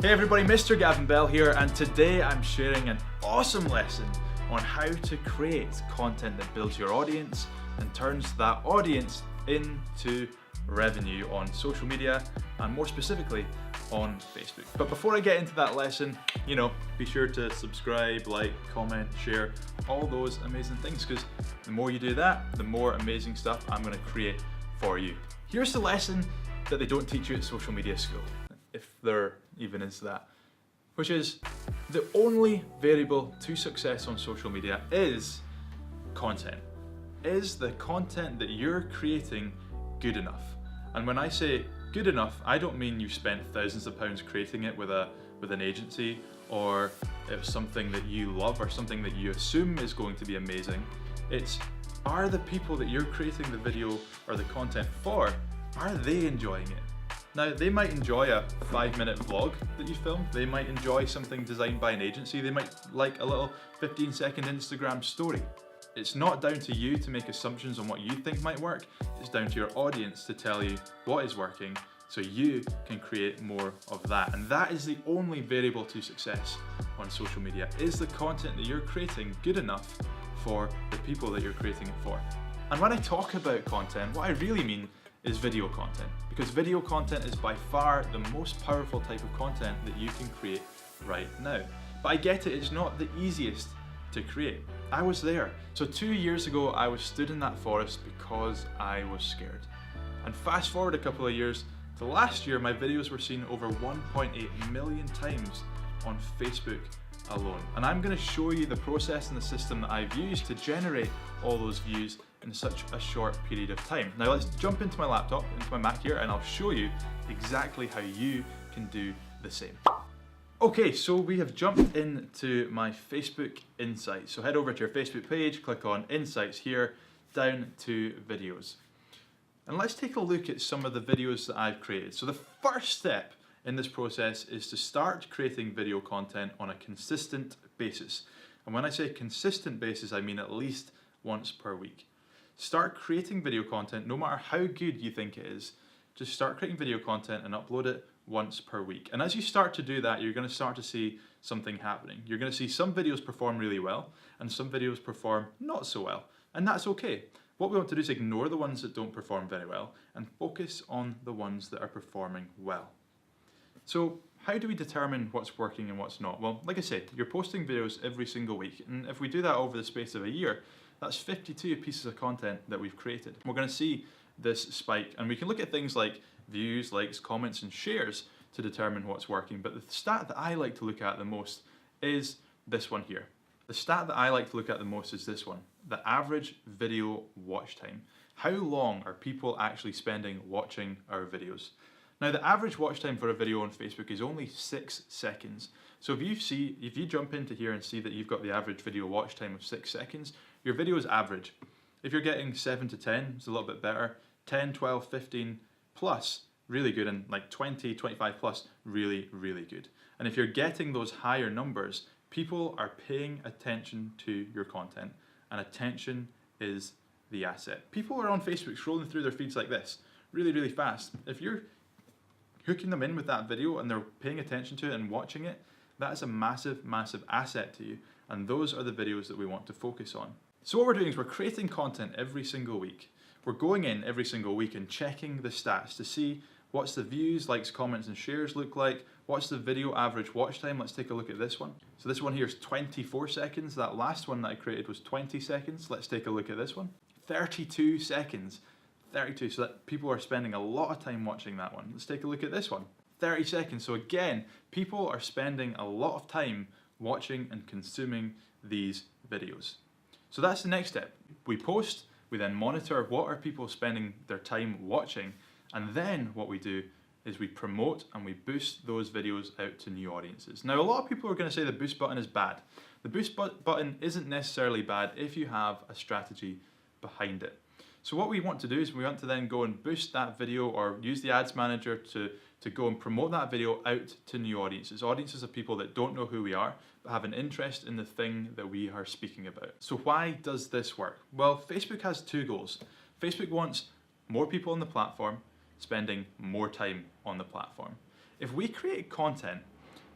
Hey everybody, Mr. Gavin Bell here, and today I'm sharing an awesome lesson on how to create content that builds your audience and turns that audience into revenue on social media and more specifically on Facebook. But before I get into that lesson, be sure to subscribe, like, comment, share, all those amazing things, because the more you do that, the more amazing stuff I'm going to create for you. Here's the lesson that they don't teach you at social media school, if there even is that, which is the only variable to success on social media is content. Is the content that you're creating good enough? And when I say good enough, I don't mean you spent thousands of pounds creating it with an agency, or it was something that you love or something that you assume is going to be amazing. It's, are the people that you're creating the video or the content for, are they enjoying it? Now, they might enjoy a 5-minute vlog that you filmed, they might enjoy something designed by an agency, they might like a little 15-second Instagram story. It's not down to you to make assumptions on what you think might work, it's down to your audience to tell you what is working so you can create more of that. And that is the only variable to success on social media. Is the content that you're creating good enough for the people that you're creating it for? And when I talk about content, what I really mean is video content, because video content is by far the most powerful type of content that you can create right now. But I get it, it's not the easiest to create. I was there. So 2 years ago, I was stood in that forest because I was scared. And fast forward a couple of years to last year, my videos were seen over 1.8 million times on Facebook alone. And I'm going to show you the process and the system that I've used to generate all those views in such a short period of time. Now let's jump into my laptop, into my Mac here, and I'll show you exactly how you can do the same. Okay, so we have jumped into my Facebook Insights. So head over to your Facebook page, click on Insights here, down to videos. And let's take a look at some of the videos that I've created. So the first step in this process is to start creating video content on a consistent basis. And when I say consistent basis, I mean at least once per week. Start creating video content, no matter how good you think it is. Just start creating video content and upload it once per week. And as you start to do that, you're going to start to see something happening. You're going to see some videos perform really well and some videos perform not so well. And that's okay. What we want to do is ignore the ones that don't perform very well and focus on the ones that are performing well. So how do we determine what's working and what's not? Well, like I said, you're posting videos every single week. And if we do that over the space of a year, that's 52 pieces of content that we've created. We're going to see this spike, and we can look at things like views, likes, comments, and shares to determine what's working. But the stat that I like to look at the most is this one here. The stat that I like to look at the most is this one, the average video watch time. How long are people actually spending watching our videos? Now, the average watch time for a video on Facebook is only 6 seconds. So if you jump into here and see that you've got the average video watch time of 6 seconds, your video is average. If you're getting 7 to 10, it's a little bit better. 10, 12, 15 plus, really good. And like 20, 25 plus, really, really good. And if you're getting those higher numbers, people are paying attention to your content, and attention is the asset. People are on Facebook scrolling through their feeds like this, really, really fast. If you're hooking them in with that video and they're paying attention to it and watching it, that is a massive, massive asset to you. And those are the videos that we want to focus on. So what we're doing is we're creating content every single week. We're going in every single week and checking the stats to see what's the views, likes, comments, and shares look like. What's the video average watch time? Let's take a look at this one. So this one here is 24 seconds. That last one that I created was 20 seconds. Let's take a look at this one. 32 seconds. 32, so that people are spending a lot of time watching that one. Let's take a look at this one. 30 seconds. So again, people are spending a lot of time watching and consuming these videos. So that's the next step. We post, we then monitor what are people spending their time watching, and then what we do is we promote and we boost those videos out to new audiences. Now, a lot of people are going to say the boost button is bad. The boost button isn't necessarily bad if you have a strategy behind it. So what we want to do is we want to then go and boost that video, or use the ads manager to go and promote that video out to new audiences. Audiences of people that don't know who we are, but have an interest in the thing that we are speaking about. So why does this work? Well, Facebook has two goals. Facebook wants more people on the platform spending more time on the platform. If we create content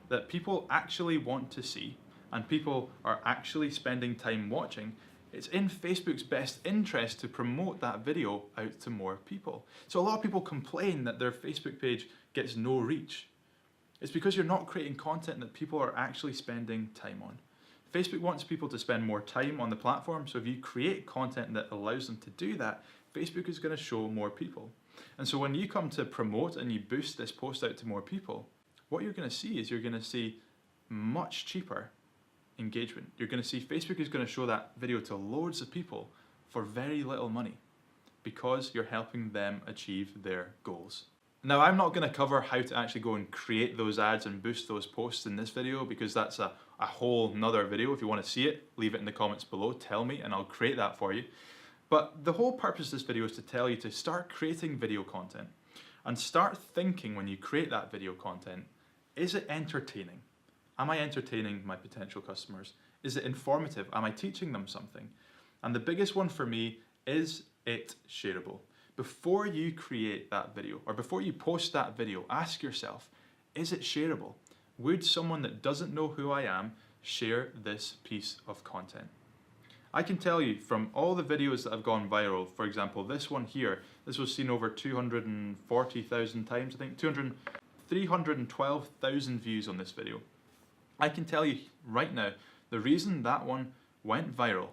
that people actually want to see and people are actually spending time watching, it's in Facebook's best interest to promote that video out to more people. So a lot of people complain that their Facebook page gets no reach. It's because you're not creating content that people are actually spending time on. Facebook wants people to spend more time on the platform, so if you create content that allows them to do that, Facebook is going to show more people. And so when you come to promote and you boost this post out to more people, what you're going to see is you're going to see much cheaper engagement. You're going to see Facebook is going to show that video to loads of people for very little money because you're helping them achieve their goals. Now, I'm not going to cover how to actually go and create those ads and boost those posts in this video because that's a whole nother video. If you want to see it, leave it in the comments below, tell me, and I'll create that for you. But the whole purpose of this video is to tell you to start creating video content and start thinking when you create that video content, is it entertaining? Am I entertaining my potential customers? Is it informative? Am I teaching them something? And the biggest one for me, is it shareable? Before you create that video or before you post that video, ask yourself, is it shareable? Would someone that doesn't know who I am share this piece of content? I can tell you from all the videos that have gone viral, for example, this one here, this was seen over 240,000 times, I think 312,000 views on this video. I can tell you right now, the reason that one went viral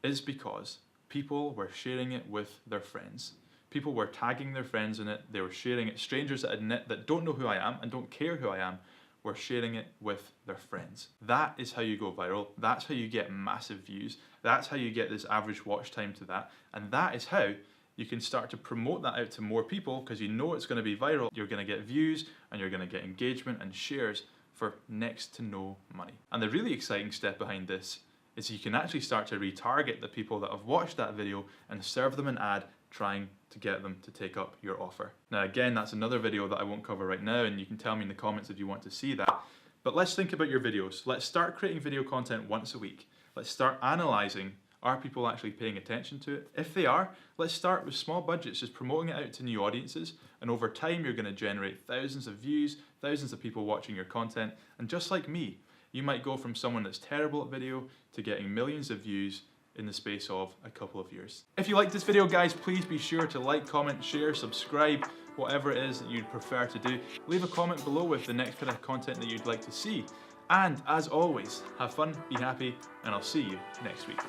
is because people were sharing it with their friends. People were tagging their friends in it, they were sharing it. Strangers that don't know who I am and don't care who I am were sharing it with their friends. That is how you go viral. That's how you get massive views. That's how you get this average watch time to that. And that is how you can start to promote that out to more people because you know it's going to be viral. You're going to get views and you're going to get engagement and shares for next to no money. And the really exciting step behind this is you can actually start to retarget the people that have watched that video and serve them an ad trying to get them to take up your offer. Now again, that's another video that I won't cover right now, and you can tell me in the comments if you want to see that. But let's think about your videos. Let's start creating video content once a week. Let's start analyzing, are people actually paying attention to it? If they are, let's start with small budgets, just promoting it out to new audiences, and over time you're going to generate thousands of views, thousands of people watching your content, and just like me, you might go from someone that's terrible at video to getting millions of views in the space of a couple of years. If you liked this video, guys, please be sure to like, comment, share, subscribe, whatever it is that you'd prefer to do. Leave a comment below with the next kind of content that you'd like to see. And as always, have fun, be happy, and I'll see you next week.